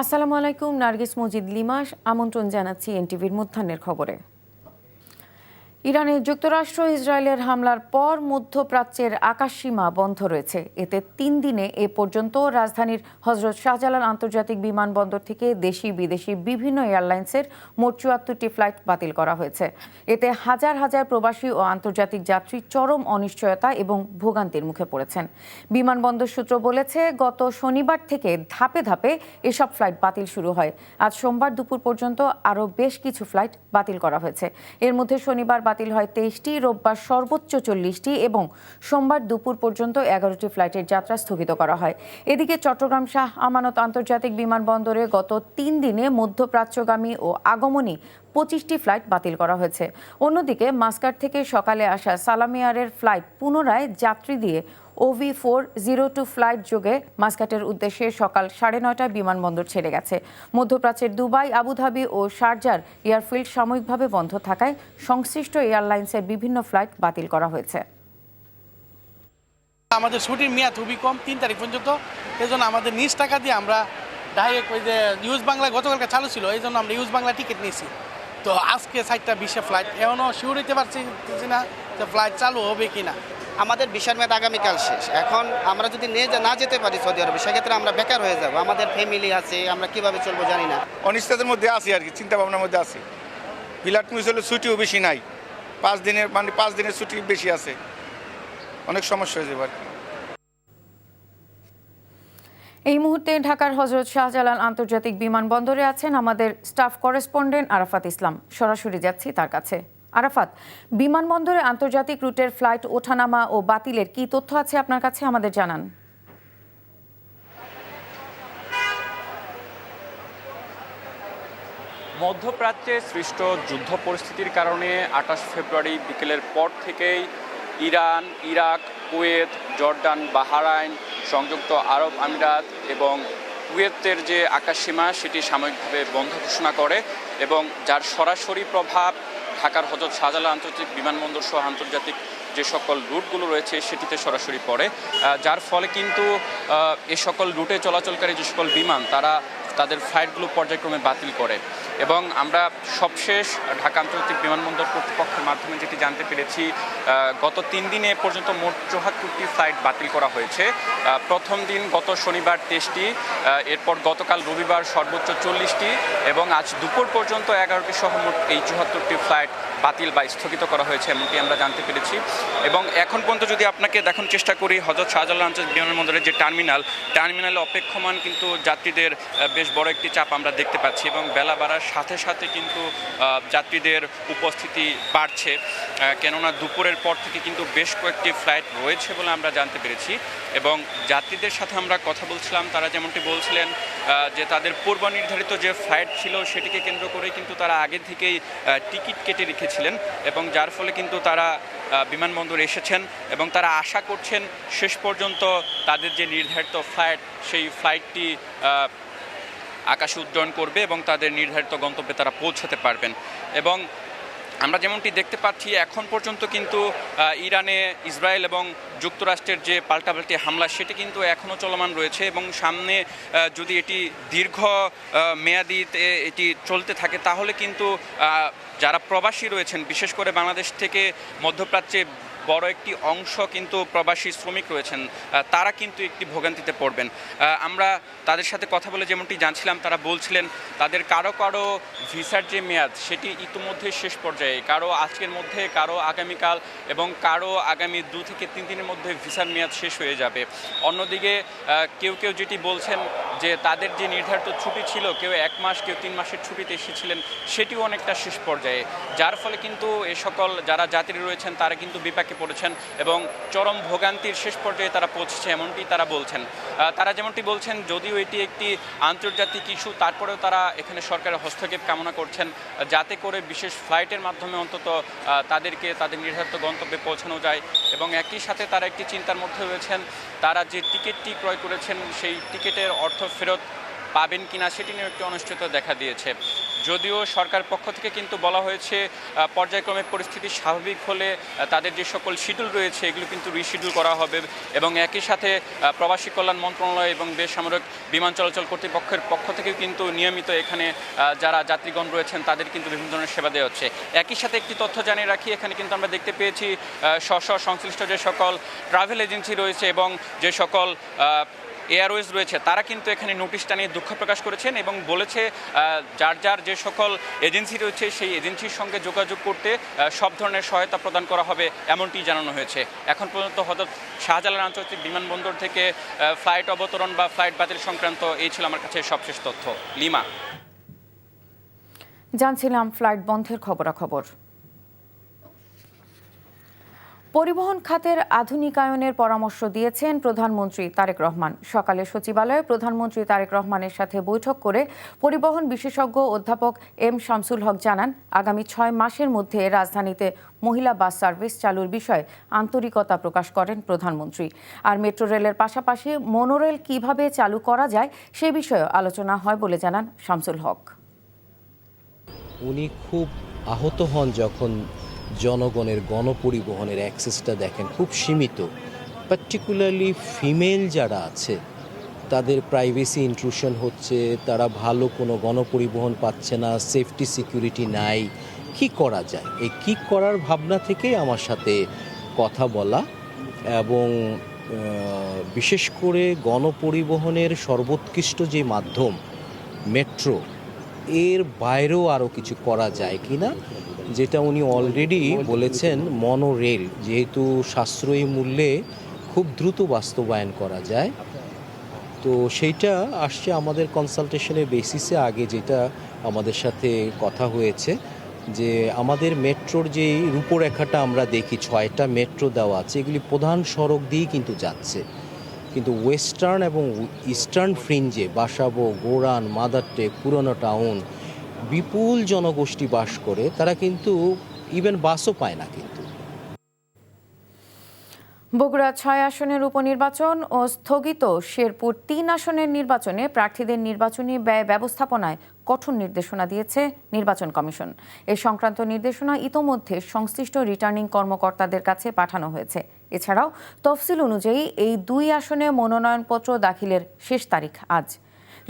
আসসালামু আলাইকুম, নার্গিস মজিদ লিমাস আমন্ত্রণ জানাচ্ছি এনটিভির মধ্যাহ্নের খবরে। ইরানে যুক্তরাষ্ট্র ইসরায়েলের হামলার পর মধ্যপ্রাচ্যের আকাশসীমা বন্ধ রয়েছে। এতে ৩ দিনে এ পর্যন্ত রাজধানীর হজরত শাহজালাল আন্তর্জাতিক বিমানবন্দর থেকে দেশি বিদেশি বিভিন্ন এয়ারলাইন্সের মোট ৭৪টি ফ্লাইট বাতিল করা হয়েছে। এতে হাজার হাজার প্রবাসী ও আন্তর্জাতিক যাত্রী চরম অনিশ্চয়তা এবং ভোগান্তির মুখে পড়েছেন। বিমানবন্দর সূত্র বলেছে, গত শনিবার থেকে ধাপে ধাপে এসব ফ্লাইট বাতিল শুরু হয়। আজ সোমবার দুপুর পর্যন্ত আরও বেশ কিছু ফ্লাইট বাতিল করা হয়েছে। এর মধ্যে শনিবার বাতিল হয় ২৩টি, রোববার সর্বোচ্চ ৪০টি এবং সোমবার দুপুর পর্যন্ত ১১টি ফ্লাইটের যাত্রা স্থগিত করা হয়। এদিকে চট্টগ্রাম শাহ আমানত আন্তর্জাতিক বিমানবন্দরে গত ৩ দিনে মধ্যপ্রাচ্যগামী ও আগমনী ২৫টি ফ্লাইট বাতিল করা হয়েছে। অন্যদিকে মাস্কাট থেকে সকালে আসা সালাম এয়ারের ফ্লাইট পুনরায় যাত্রী দিয়ে OV402 ফ্লাইট যোগে মাস্কাটের উদ্দেশ্যে সকাল ৯:৩০টায় বিমানবন্দর ছেড়ে গেছে। মধ্যপ্রাচ্যের দুবাই, আবুধাবি ও শারজার এয়ারফিল্ড সাময়িকভাবে বন্ধ থাকায় সংশ্লিষ্ট এয়ারলাইন্সের বিভিন্ন ফ্লাইট বাতিল করা হয়েছে। আমাদের ছুটির মেয়াদ খুবই কম, ৩ তারিখ পর্যন্ত। এই জন্য আমাদের নিজ টাকা দিয়ে আমরা ডাইরেক্ট ওই যে নিউজ বাংলা গতকালকে চালু ছিল, এই জন্য আমরা নিউজ বাংলা টিকিট নিয়েছি। তো আজকে 4টা 20-এ ফ্লাইট, এখনও শিওর হইতে পারছি না যে ফ্লাইট চালু হবে কি না। আমাদের ভিসার মেয়াদ আগামীকাল শেষ। এখন আমরা যদি না যেতে পারি সৌদি আরবে, সেক্ষেত্রে আমরা বেকার হয়ে যাব। আমাদের ফ্যামিলি আছে, আমরা কিভাবে চলবো জানি না। অনিশ্চয়তার মধ্যে আছি আর কি, চিন্তা ভাবনার মধ্যে আছি। বিলাট মিস হলে ছুটিও বেশি নাই, 5 দিনের ছুটি বেশি আছে, অনেক সমস্যা হয়ে যাবে আর কি। এই মুহূর্তে ঢাকার হজরত শাহজালাল আন্তর্জাতিক বিমানবন্দরে আছেন আমাদের স্টাফ করেসপন্ডেন্ট আরাফাত ইসলাম। সরাসরি যাচ্ছি তার কাছে। আরাফাত, বিমানবন্দরে আন্তর্জাতিক রুটের ফ্লাইট ওঠানামা ও বাতিলের কি তথ্য আছে আপনার কাছে, আমাদের জানান। মধ্যপ্রাচ্যে সৃষ্ট যুদ্ধ পরিস্থিতির কারণে ২৮ ফেব্রুয়ারি বিকেলের পর থেকেই Iran, Iraq, Kuwait, Jordan, Bahrain, সংযুক্ত আরব আমিরাত এবং কুয়েতের যে আকাশসীমা সেটি সাময়িকভাবে বন্ধ ঘোষণা করে এবং যার সরাসরি প্রভাব ঢাকার হজরত শাহজালাল আন্তর্জাতিক বিমানবন্দর সহ আন্তর্জাতিক যে সকল রুটগুলো রয়েছে সেটিতে সরাসরি পড়ে, যার ফলে কিন্তু এ সকল রুটে চলাচলকারী যে সকল বিমান তারা তাদের ফ্লাইটগুলো পর্যায়ক্রমে বাতিল করে। এবং আমরা সবশেষ ঢাকা আন্তর্জাতিক বিমানবন্দর কর্তৃপক্ষের মাধ্যমে যেটি জানতে পেরেছি, গত ৩ দিনে পর্যন্ত মোট ৭৪টি ফ্লাইট বাতিল করা হয়েছে। প্রথম দিন গত শনিবার ২৩টি, এরপর গতকাল রবিবার সর্বোচ্চ ৪০টি এবং আজ দুপুর পর্যন্ত 11টি সহ মোট এই ৭৪টি ফ্লাইট বাতিল বা স্থগিত করা হয়েছে এমনটি আমরা জানতে পেরেছি। এবং এখন পর্যন্ত যদি আপনাকে দেখানোর চেষ্টা করি, হজরত শাহজালাল আন্তর্জাতিক বিমানবন্দরের যে টার্মিনালে অপেক্ষমান কিন্তু যাত্রীদের বেশ বড় একটি চাপ আমরা দেখতে পাচ্ছি এবং বেলা বাড়ার সাথে সাথে কিন্তু যাত্রীদের উপস্থিতি বাড়ছে, কেননা দুপুরের পর থেকে কিন্তু বেশ কয়েকটি ফ্লাইট রয়েছে বলে আমরা জানতে পেরেছি। এবং যাত্রীদের সাথে আমরা কথা বলছিলাম, তারা যেমনটি বলছিলেন যে তাদের পূর্ব নির্ধারিত যে ফ্লাইট ছিল সেটিকে কেন্দ্র করে কিন্তু তারা আগে থেকেই টিকিট কেটে রেখেছিলেন এবং যার ফলে কিন্তু তারা বিমানবন্দরে এসেছেন এবং তারা আশা করছেন শেষ পর্যন্ত তাদের যে নির্ধারিত ফ্লাইট সেই ফ্লাইটটি আকাশে উড্ডয়ন করবে এবং তাদের নির্ধারিত গন্তব্যে তারা পৌঁছাতে পারবেন। এবং আমরা যেমনটি দেখতে পাচ্ছি এখন পর্যন্ত কিন্তু ইরানে ইসরায়েল এবং যুক্তরাষ্ট্রের যে পাল্টাপাল্টি হামলা সেটি কিন্তু এখনও চলমান রয়েছে এবং সামনে যদি এটি দীর্ঘ মেয়াদিতে এটি চলতে থাকে তাহলে কিন্তু যারা প্রবাসী রয়েছেন, বিশেষ করে বাংলাদেশ থেকে মধ্যপ্রাচ্যে বড় একটি অংশ কিন্তু প্রবাসী শ্রমিক রয়েছেন, তারা কিন্তু একটি ভোগান্তিতে পড়বেন। আমরা তাদের সাথে কথা বলে যেমনটি জানছিলাম, তারা বলছিলেন তাদের কারো কারো ভিসার যে মেয়াদ সেটি ইতিমধ্যে শেষ পর্যায়ে, কারো আজকের মধ্যে, কারো আগামীকাল এবং কারো আগামী 2 থেকে 3 দিনের মধ্যে ভিসার মেয়াদ শেষ হয়ে যাবে। অন্যদিকে কেউ কেউ যেটি বলছেন যে তাদের যে নির্ধারিত ছুটি ছিল, কেউ 1 মাস, কেউ 3 মাসের ছুটিতে এসেছিলেন, সেটিও অনেকটা শেষ পর্যায়ে, যার ফলে কিন্তু এ সকল যারা যাত্রী রয়েছেন তারা কিন্তু বিপাকে পড়েছেন এবং চরম ভোগান্তির শেষ পর্যায়ে তারা পৌঁছেছে এমনটি তারা বলছেন। তারা যেমনটি বলছেন, যদিও এটি একটি আন্তর্জাতিক ইস্যু, তারপরেও তারা এখানে সরকারের হস্তক্ষেপ কামনা করছেন যাতে করে বিশেষ ফ্লাইটের মাধ্যমে অন্তত তাদেরকে তাদের নির্ধারিত গন্তব্যে পৌঁছানো যায়। এবং একই সাথে তারা একটি চিন্তার মধ্যে রয়েছেন, তারা যে টিকিটটি ক্রয় করেছেন সেই টিকিটের অর্থ ফেরত পাবেন কিনা সেটি নিয়ে একটি অনিশ্চয়তা দেখা দিয়েছে। যদিও সরকার পক্ষ থেকে কিন্তু বলা হয়েছে পর্যায়ক্রমে পরিস্থিতি স্বাভাবিক হলে তাদের যে সকল শিডিউল রয়েছে এগুলো কিন্তু রিশিডিউল করা হবে এবং একই সাথে প্রবাসী কল্যাণ মন্ত্রণালয় এবং বেসামরিক বিমান চলাচল কর্তৃপক্ষের পক্ষ থেকেও কিন্তু নিয়মিত এখানে যারা যাত্রীগণ রয়েছেন তাদের কিন্তু বিভিন্ন ধরনের সেবা দেওয়া হচ্ছে। একই সাথে একটি তথ্য জানিয়ে রাখি, এখানে কিন্তু আমরা দেখতে পেয়েছি সংশ্লিষ্ট যে সকল ট্রাভেল এজেন্সি রয়েছে এবং যে সকল এয়ারওয়েজ রয়েছে তারা কিন্তু এখানে নোটিশটা নিয়ে দুঃখ প্রকাশ করেছেন এবং বলেছে যার যার যে সকল এজেন্সি রয়েছে সেই এজেন্সির সঙ্গে যোগাযোগ করতে সব ধরনের সহায়তা প্রদান করা হবে এমনটি জানানো হয়েছে। এখন পর্যন্ত হযরত শাহজালাল আন্তর্জাতিক বিমানবন্দর থেকে ফ্লাইট অবতরণ বা ফ্লাইট বাতিল সংক্রান্ত এই ছিল আমার কাছে সবশেষ তথ্য। লিমা, জানছিলাম ফ্লাইট বন্ধের খবরাখবর। পরিবহন খাতের আধুনিকায়নের পরামর্শ দিয়েছেন প্রধানমন্ত্রী তারেক রহমান। সকালে সচিবালয়ে প্রধানমন্ত্রী তারেক রহমানের সাথে বৈঠক করে পরিবহন বিশেষজ্ঞ অধ্যাপক এম শামসুল হক জানান, আগামী 6 মাসের মধ্যে রাজধানীতে মহিলা বাস সার্ভিস চালুর বিষয়ে আন্তরিকতা প্রকাশ করেন প্রধানমন্ত্রী। আর মেট্রো রেলের পাশাপাশি মনোরেল কিভাবে চালু করা যায় সে বিষয়ে আলোচনা হয় বলে জানান শামসুল হক। উনি খুব আহত হন যখন জনগণের গণপরিবহনের অ্যাক্সেসটা দেখেন খুব সীমিত, পার্টিকুলারলি ফিমেল যারা আছে তাদের প্রাইভেসি ইন্ট্রুশন হচ্ছে, তারা ভালো কোনো গণপরিবহন পাচ্ছে না, সেফটি সিকিউরিটি নাই, কি করা যায়। এই কি করার ভাবনা থেকেই আমার সাথে কথা বলা এবং বিশেষ করে গণপরিবহনের সর্বোৎকৃষ্ট যে মাধ্যম মেট্রো, এর বাইরেও আরও কিছু করা যায় কি না, যেটা উনি অলরেডি বলেছেন মনোরেল যেহেতু সাশ্রয়ী মূল্যে খুব দ্রুত বাস্তবায়ন করা যায়। তো সেইটা আসছে আমাদের কনসালটেশনের বেসিসে। আগে যেটা আমাদের সাথে কথা হয়েছে যে আমাদের মেট্রোর যে রূপরেখাটা আমরা দেখি 6টা মেট্রো দেওয়া আছে, এগুলি প্রধান সড়ক দিয়েই কিন্তু যাচ্ছে, কিন্তু ওয়েস্টার্ন এবং ইস্টার্ন ফ্রিঞ্জে বাসাবো, গোরান, মাদারটেক, পুরনো টাউন বিপুল জনগোষ্ঠী বাস করে, তারা কিন্তু ইভেন বাসও পায় না। কিন্তু বগুড়া 6 আসনের উপনির্বাচন ও স্থগিত শেরপুর 3 আসনের নির্বাচনে প্রার্থীদের নির্বাচনী ব্যয় ব্যবস্থাপনায় কঠোর নির্দেশনা দিয়েছে নির্বাচন কমিশন। এ সংক্রান্ত নির্দেশনা ইতোমধ্যে সংশ্লিষ্ট রিটার্নিং কর্মকর্তাদের কাছে পাঠানো হয়েছে। এছাড়াও তফসিল অনুযায়ী এই 2 আসনে মনোনয়নপত্র দাখিলের শেষ তারিখ আজ।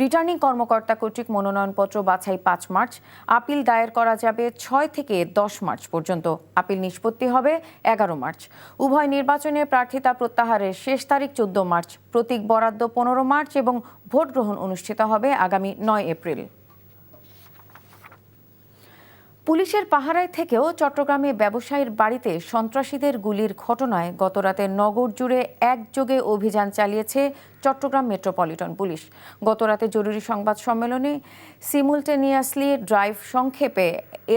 রিটার্নিং কর্মকর্তা কর্তৃক মনোনয়নপত্র বাছাই 5 মার্চ, আপিল দায়ের করা যাবে 6 থেকে 10 মার্চ পর্যন্ত, আপিল নিষ্পত্তি হবে 11 মার্চ। উভয় নির্বাচনে প্রার্থিতা প্রত্যাহারের শেষ তারিখ 14 মার্চ, প্রতীক বরাদ্দ 15 মার্চ এবং ভোট গ্রহণ অনুষ্ঠিত হবে আগামী 9 এপ্রিল। পুলিশের পাহারায় থেকেও চট্টগ্রামে ব্যবসায়ীর বাড়িতে সন্ত্রাসীদের গুলির ঘটনায় গতরাতে নগর জুড়ে একযোগে অভিযান চালিয়েছে চট্টগ্রাম মেট্রোপলিটন পুলিশ। গতরাতে জরুরি সংবাদ সম্মেলনে সিমুলটেনিয়াসলি ড্রাইভ, সংক্ষেপে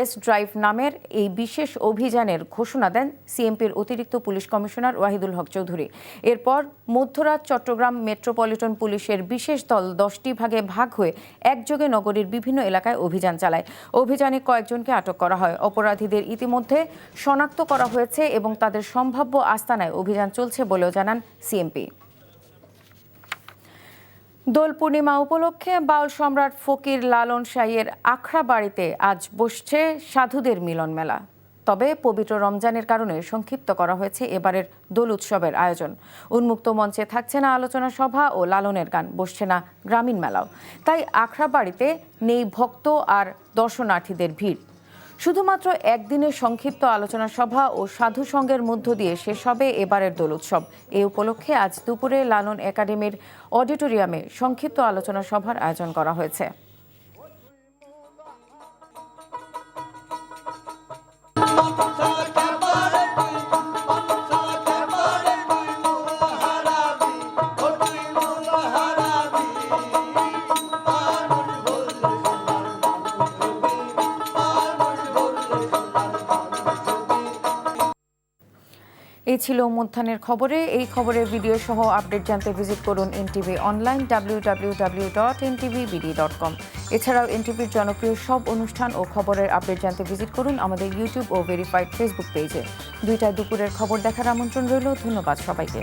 এস ড্রাইভ নামের এই বিশেষ অভিযানের ঘোষণা দেন সিএমপির অতিরিক্ত পুলিশ কমিশনার ওয়াহিদুল হক চৌধুরী। এরপর মধ্যরাত চট্টগ্রাম মেট্রোপলিটন পুলিশের বিশেষ দল 10টি ভাগে ভাগ হয়ে একযোগে নগরীর বিভিন্ন এলাকায় অভিযান চালায়। অভিযানে কয়েকজনকে আটক করা হয়। অপরাধীদের ইতিমধ্যে শনাক্ত করা হয়েছে এবং তাদের সম্ভাব্য আস্তানায় অভিযান চলছে বলেও জানান সিএমপি। দোল পূর্ণিমা উপলক্ষে বাউল সম্রাট ফকির লালন শাহের আখড়া বাড়িতে আজ বসছে সাধুদের মিলন মেলা। তবে পবিত্র রমজানের কারণে সংক্ষিপ্ত করা হয়েছে এবারের দোল উৎসবের আয়োজন। উন্মুক্ত মঞ্চে থাকছে না আলোচনা সভা ও লালনের গান, বসছে না গ্রামীণ মেলাও। তাই আখড়া বাড়িতে নেই ভক্ত আর দর্শনার্থীদের ভিড়। শুধুমাত্র একদিনের সংক্ষিপ্ত আলোচনা সভা ও সাধু সঙ্গের মধ্য দিয়ে শেষ হবে এবারের দোল উৎসব। এ উপলক্ষে আজ দুপুরে লালন একাডেমির অডিটোরিয়ামে সংক্ষিপ্ত আলোচনা সভার আয়োজন করা হয়েছে। এই ছিল মধ্যাহ্নের খবরে। এই খবরের ভিডিও সহ আপডেট জানতে ভিজিট করুন এনটিভি অনলাইন www.ntvbd.com। এছাড়াও এনটিভির জনপ্রিয় সব অনুষ্ঠান ও খবরের আপডেট জানতে ভিজিট করুন আমাদের ইউটিউব ও ভেরিফাইড ফেসবুক পেজে। 2টায় দুপুরের খবর দেখার আমন্ত্রণ রইল। ধন্যবাদ সবাইকে।